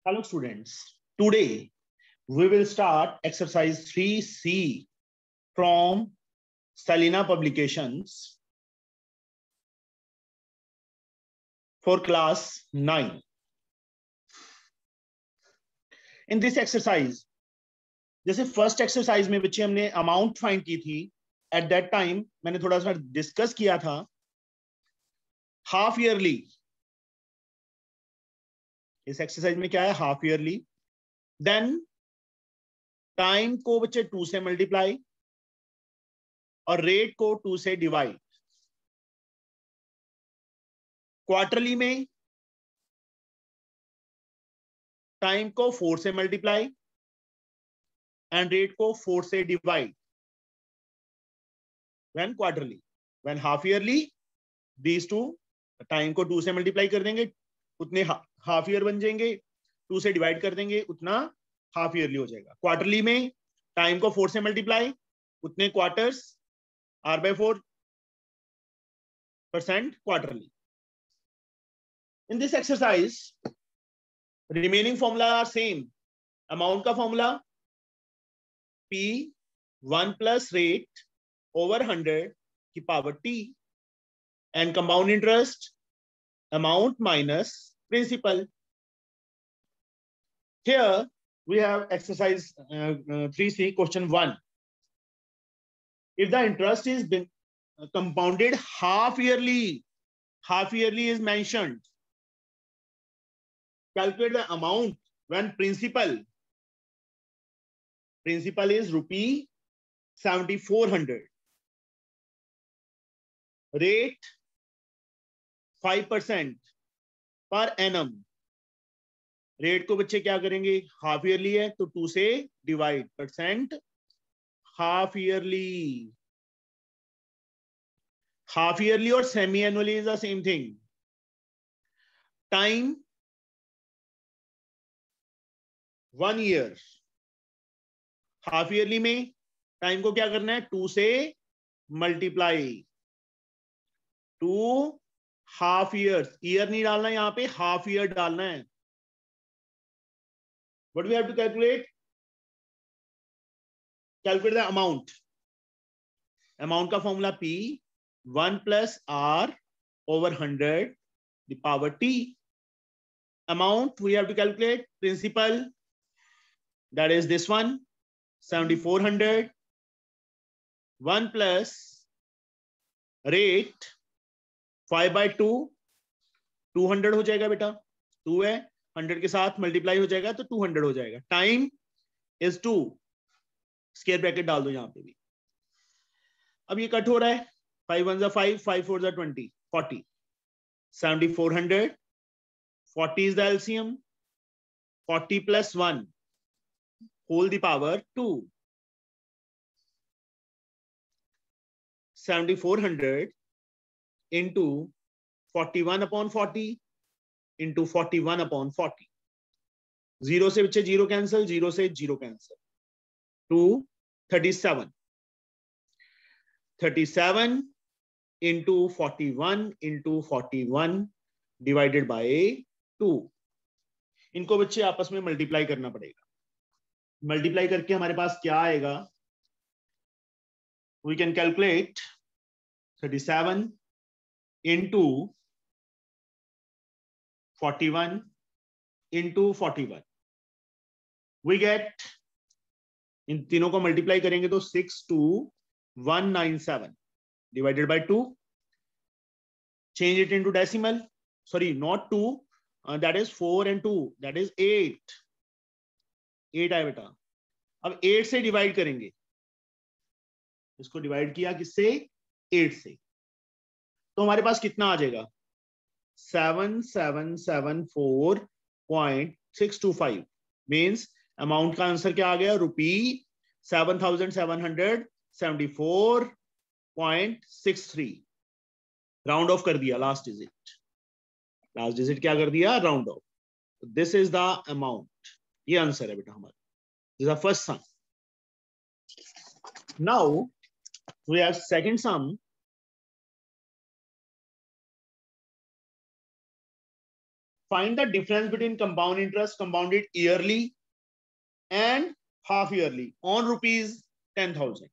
Hello students, today we will start exercise 3C from Salina Publications for class 9. In this exercise, जैसे first exercise में बच्चे हमने amount find की थी, eight that time मैंने थोड़ा सा डिस्कस किया था हाफ ईयरली. इस एक्सरसाइज में क्या है, हाफ ईयरली. देन टाइम को बच्चे 2 से मल्टीप्लाई और रेट को 2 से डिवाइड. क्वार्टरली में टाइम को 4 से मल्टीप्लाई एंड रेट को 4 से divide. When quarterly, when half yearly, these two, time को 2 से मल्टीप्लाई कर देंगे उतने हाफ ईयर बन जाएंगे, 2 से डिवाइड कर देंगे उतना हाफ ईयरली हो जाएगा. क्वार्टरली में टाइम को 4 से मल्टीप्लाई, उतने quarters, r/4% quarterly. In this exercise, remaining formula are same. Amount का formula P1 plus rate over 100 की power T and compound interest amount minus principal. Here we have exercise 3C question 1. If the interest is compounded half yearly is mentioned. Calculate the amount when principal is rupee 7,400. Rate 5% per annum. Rate को बच्चे क्या करेंगे, half yearly है तो 2 से divide, percent half yearly. Half yearly और semi annually is the same thing. Time 1 year. Half yearly में time को क्या करना है, 2 से मल्टीप्लाई, 2 हाफ ईयर. ईयर नहीं डालना यहां पे, हाफ ईयर डालना है. What we have to calculate? Calculate the amount. Amount का formula P 1 plus R over 100 the power T. Amount we have to calculate. Principal, that is this one, 7,400. 1 plus rate 5/2, 200 हो जाएगा बेटा. 2 है, 100 के साथ multiply हो जाएगा तो 200 हो जाएगा. टाइम इज 2, स्क्वायर ब्रैकेट डाल दो यहां पे भी. अब ये कट हो रहा है, 5 1 5, 5 4 20, 40. 7,400, 40 is the LCM. 40 plus 1 whole the power 2. 7,400 into 41 upon 40 into 41 upon 40. 0 से बच्चे 0 कैंसिल, 0 से 0 cancel. 2 37. 37 into 41 into 41 divided by 2. इनको बच्चे आपस में मल्टीप्लाई करना पड़ेगा. मल्टीप्लाई करके हमारे पास क्या आएगा, we can calculate 37 into 41 into 41. We get, इन तीनों को मल्टीप्लाई करेंगे तो 62197 divided by 2. Change it into decimal. Sorry, not 2. That is 4 and 2. That is 8. 8 आया बेटा. अब 8 से डिवाइड करेंगे. इसको डिवाइड किया किससे, 8 से. तो हमारे पास कितना आ जाएगा, 7774.625. मीन्स अमाउंट का आंसर क्या आ गया, ₹7,774.63. राउंड ऑफ कर दिया लास्ट डिजिट. लास्ट डिजिट क्या कर दिया, round off. This is the amount. ये आंसर है बेटा हमारा. This is the first sum. Now we have second sum. find the difference between compound interest compounded yearly and half yearly on rupees 10,000.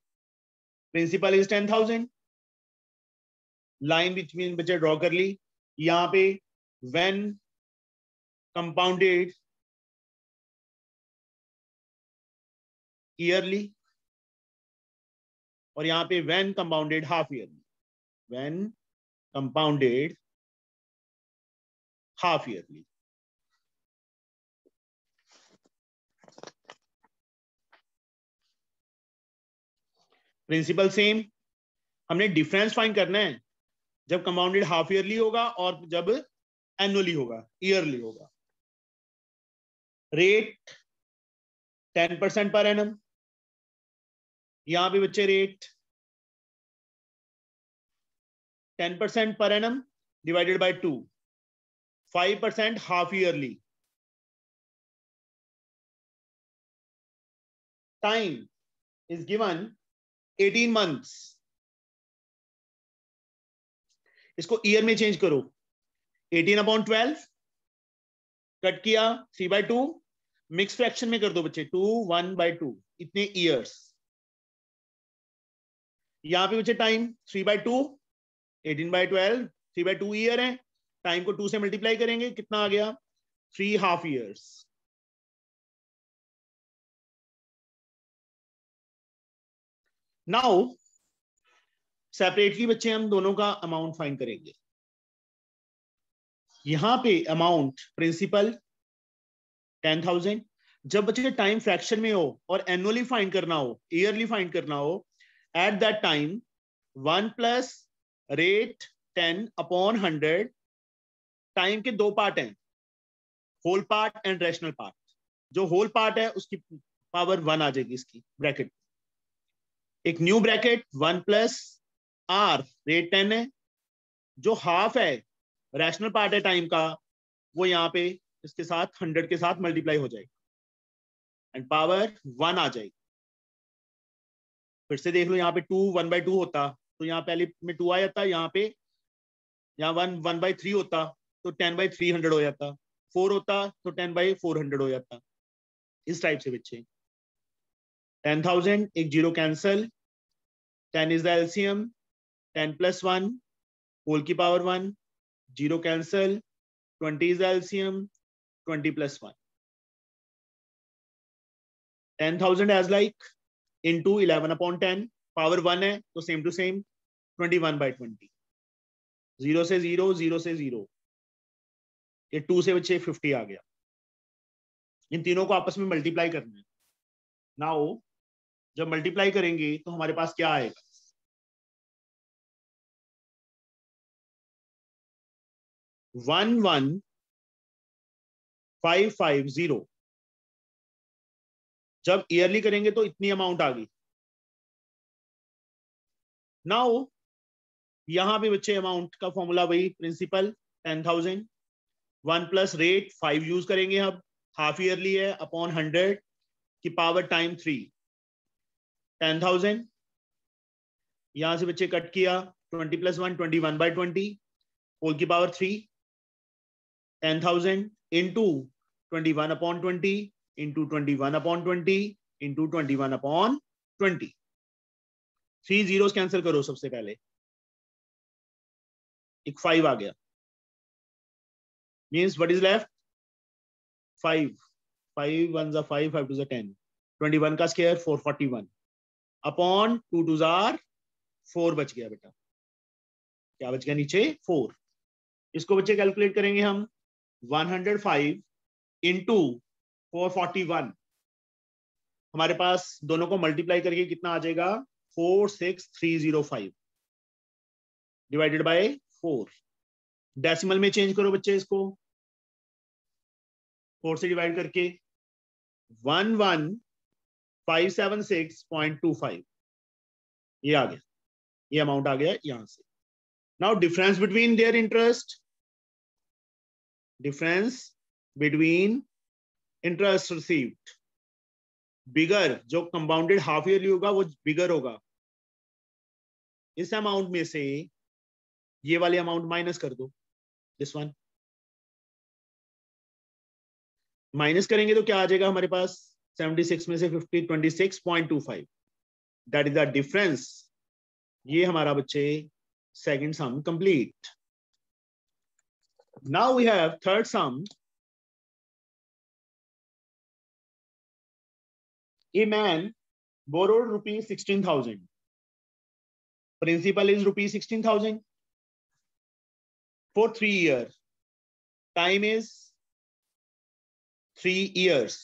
Principal is 10,000. Line between बच्चे draw कर ली. यहाँ पे when compounded yearly और यहाँ पे when compounded half yearly. When compounded half yearly. Principal same. हमने difference find करना है जब कंपाउंडेड हाफ ईयरली होगा और जब एनुअली होगा, ईयरली होगा. Rate 10% per annum. यहां पे बच्चे rate 10% per annum divided by 2. 5% half yearly. Time is given 18 months. इसको ईयर में चेंज करो. 18/12 कट किया 3/2. मिक्स फ्रैक्शन में कर दो बच्चे 2 1/2. इतने ईयर्स. यहां पे बच्चे टाइम 3/2. 18/12 3/2 ईयर है. टाइम को 2 से मल्टीप्लाई करेंगे, कितना आ गया 3 हाफ ईयर्स. नाउ सेपरेटली बच्चे हम दोनों का अमाउंट फाइंड करेंगे. यहां पे अमाउंट प्रिंसिपल 10,000. जब बच्चे टाइम फ्रैक्शन में हो और एनुअली फाइंड करना हो, ईयरली फाइंड करना हो, at that time 1 plus rate 10/100. Time के दो पार्ट हैं, whole part and rational part. जो होल पार्ट है उसकी पावर 1 आ जाएगी इसकी ब्रैकेट. एक new bracket 1 plus R rate 10 है. जो हाफ है रैशनल पार्ट है टाइम का, वो यहाँ पे इसके साथ 100 के साथ मल्टीप्लाई हो जाएगी एंड पावर 1 आ जाएगी. फिर से देख लो, यहाँ पे 2 1/2 होता तो यहाँ पहले में 2 आ जाता. यहाँ पे यहाँ 1 1/3 होता तो 10/300 हो जाता. 4 होता तो 10/400 हो जाता. इस टाइप से बच्चे 10,000 एक zero cancel. 10 is the LCM. 10 + 1 whole की power 1. Zero cancel. 20 is the LCM. 20 + 1. 10,000 as like into 11/10. Power 1 है तो सेम टू सेम 21/20. 0 से 0, 0 से 0. ये 2 से बच्चे 50 आ गया. इन तीनों को आपस में मल्टीप्लाई करना है. नाउ जब मल्टीप्लाई करेंगे तो हमारे पास क्या आएगा, 11,550. जब ईयरली करेंगे तो इतनी अमाउंट आ गई. नाउ यहां पे बच्चे अमाउंट का फॉर्मूला वही प्रिंसिपल 10,000. 1 प्लस रेट 5 यूज करेंगे. अब हाफ ईयरली है अपॉन 100 की पावर टाइम 3. 10,000 यहां से बच्चे कट किया. 20 + 1 21/20 होल की power 3. 10,000 into 21/20 into 21/20 into 21/20. 3 zeros cancel करो. सबसे पहले एक 5 आ गया. Means what is left 5. 5 1 * 5, 5 2 * 10. 21 का स्क्वायर 441 अपॉन 2 2 * 4 बच गया बेटा. क्या बच गया नीचे 4. इसको बच्चे कैलकुलेट करेंगे हम. 105 इंटू 441. हमारे पास दोनों को मल्टीप्लाई करके कितना आ जाएगा 46305 डिवाइडेड बाय 4. डेसिमल में चेंज करो बच्चे इसको. 4 से डिवाइड करके 11,576.25 ये आ गया. ये अमाउंट आ गया यहां से. Now difference between there interest. Difference between interest received. Bigger जो कंपाउंडेड हाफ ईयरली होगा वो बिगर होगा. इस अमाउंट में से ये वाले अमाउंट माइनस कर दो. दिस वन माइनस करेंगे तो क्या आ जाएगा हमारे पास 76 में से 50 26.25 दैट इज द डिफरेंस। ये हमारा बच्चे second sum complete. Now we have third sum. A man borrowed rupees 16,000. Principal is rupees 16,000 for 3 years. Time is 3 years.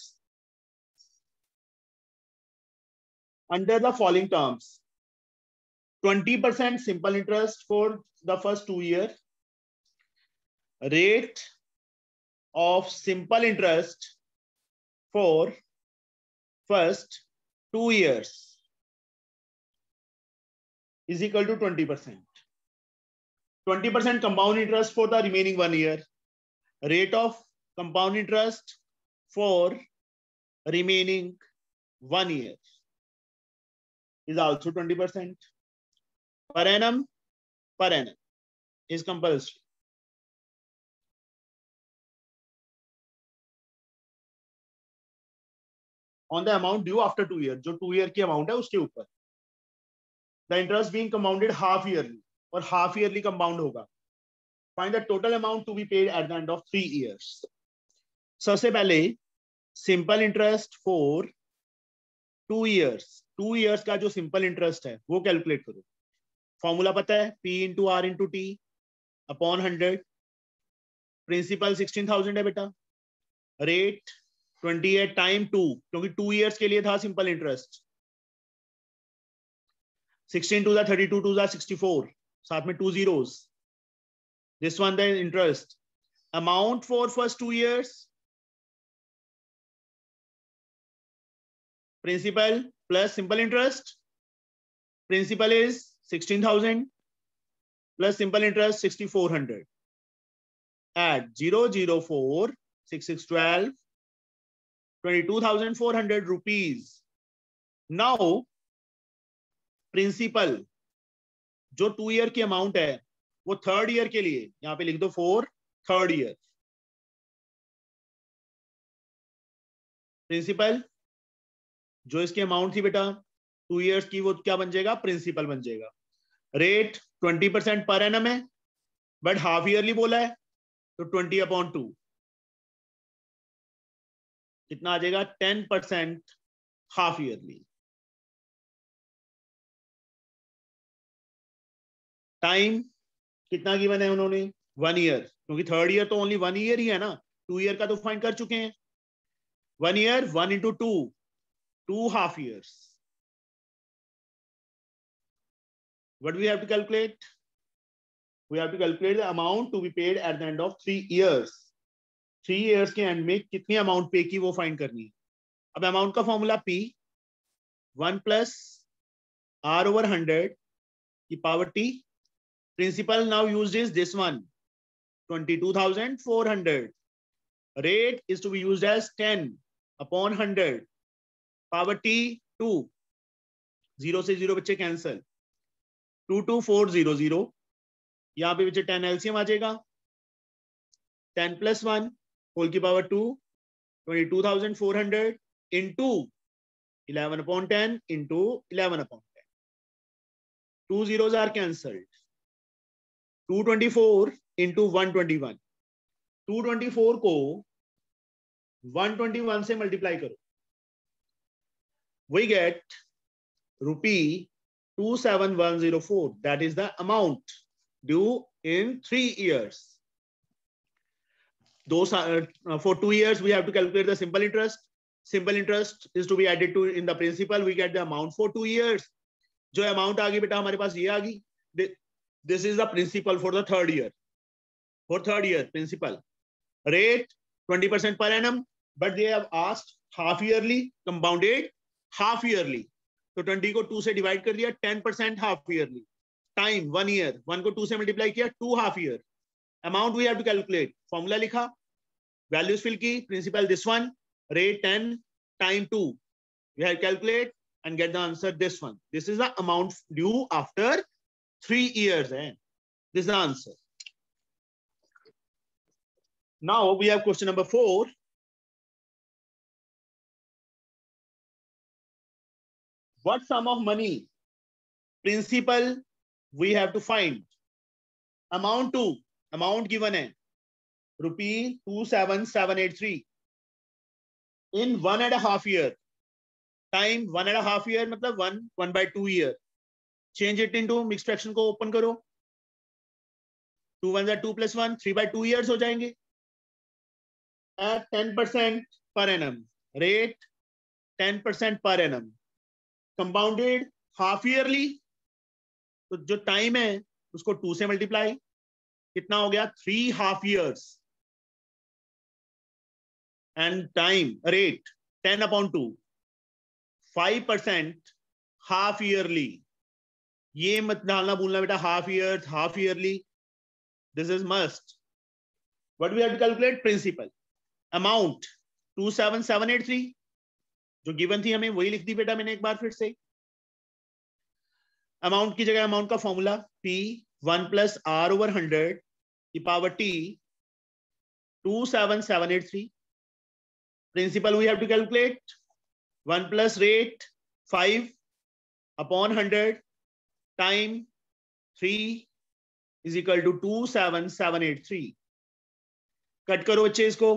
Under the following terms, 20% simple interest for the first 2 years. Rate of simple interest for first 2 years is equal to 20%. 20% compound interest for the remaining 1 year. Rate of compound interest for remaining 1 year is also 20%. Per annum is compulsory. On the amount due after 2 years, जो 2 year की amount है उसके ऊपर, the interest being compounded half yearly और half yearly compound होगा. Find the total amount to be paid at the end of 3 years. सबसे पहले simple interest for 2 years. 2 years का जो simple interest है वो calculate करो. फॉर्मूला पता है, P into R into T upon 100. Principal 16,000 है बेटा. रेट 28 टाइम 2, क्योंकि 2 years के लिए था सिंपल इंटरेस्ट. 16 2 32 2 64, साथ में 2 zeros. This one the interest amount for first 2 years. Principal plus simple interest. Principal is 16,000 plus simple interest 6,400. Add 0 0 4 6 6 12 22,400 rupees. Now principal जो 2 year की अमाउंट है वो 3rd year के लिए यहां पे लिख दो 4 3rd year. प्रिंसिपल जो इसकी अमाउंट थी बेटा 2 years की वो क्या बन जाएगा, प्रिंसिपल बन जाएगा. रेट 20% पर एनम है बट हाफ ईयरली बोला है तो 20/2 कितना आ जाएगा 10% हाफ ईयरली. टाइम कितना गिवन है उन्होंने 1 year, क्योंकि 3rd year तो ओनली 1 year ही है ना. 2 year का तो फाइंड कर चुके हैं. 1 year 1 into 2 2 half years. What do we have to calculate? We have to calculate the amount to be paid at the end of 3 years. 3 years के and में कितनी अमाउंट पे की वो फाइंड करनी है. अब अमाउंट का formula P 1 plus R over 100 की power T. Principal now used is this one 22,400. Rate is to be used as 10/100. Power T 2. 0 से 0 बच्चे कैंसल. 22400. यहाँ पे बच्चे 10 LCM आ जाएगा. 10 plus 1 whole की power 2 22,400 into 11/10 into 11/10. 2 zeros are cancelled. 224 into 121. 224 को 121 से मल्टीप्लाई करो. We get rupee 27104. That is the amount due in 3 years. Those are for 2 years we have to calculate the simple interest. Simple interest is to be added to in the principal. We get the amount for 2 years. जो amount आ गई बेटा हमारे पास ये आ गई. This is the principal for the 3rd year. For 3rd year principal. Rate 20% per annum, but they have asked half yearly, compounded half yearly. तो 20 को 2 से divide कर दिया, 10% half yearly. Time 1 year, 1 को 2 से मल्टीप्लाई किया, 2 half year. Amount we have to calculate. Formula लिखा, values fill की, principal this one, rate 10, time 2. We have to calculate and get the answer this one. This is the amount due after 3 years. This is the answer. Now we have question number 4. What sum of money? Principal we have to find. Amount to, amount given है ₹27783 in 1.5 year. Time 1.5 year मतलब 1/2 year. Change it into mixed fraction को open करो. 2 1 2 + 1 3/2 years हो जाएंगे. At 10% per annum. Rate 10% per annum. Compounded half yearly. तो जो time है उसको 2 से मल्टीप्लाई, कितना हो गया 3 half years. And time rate 10/2 5% half yearly. ये मत डालना भूलना बेटा, half years half yearly. This is must. What we have to calculate? Principal. Amount 27783 जो गिवन थी हमें वही लिख दी बेटा मैंने एक बार फिर से. अमाउंट की जगह अमाउंट का फॉर्मूला P 1 + R/100 की power T 27783. Principal we have to calculate 1 + rate 5/100 time 3 is equal to 27783. Cut करो बच्चे इसको.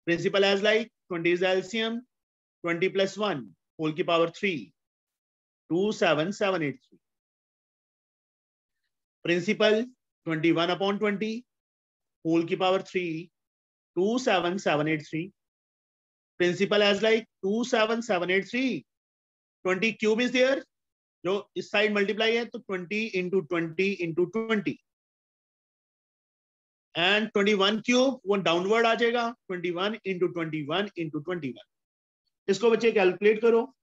Principal as like 20 is LCM, 20 + 1 whole की power 3 27783. Principal 21/20 whole की power 3 27783. Principal as like 27783. 20 cube is there. जो इस side multiply है तो 20 × 20 × 20 and 21 cube वो डाउनवर्ड आ जाएगा 21 × 21 × 21. इसको बच्चे कैलकुलेट करो.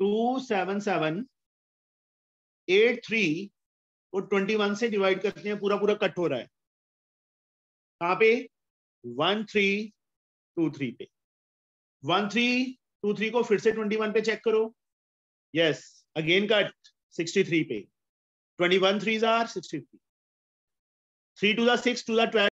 27783 को 21 से डिवाइड करते हैं, पूरा पूरा कट हो रहा है. कहां पे 1323 पे. 1323 को फिर से 21 पे चेक करो. यस अगेन कट 63 पे. 21 3s are 63. 3 to the 6 to the 12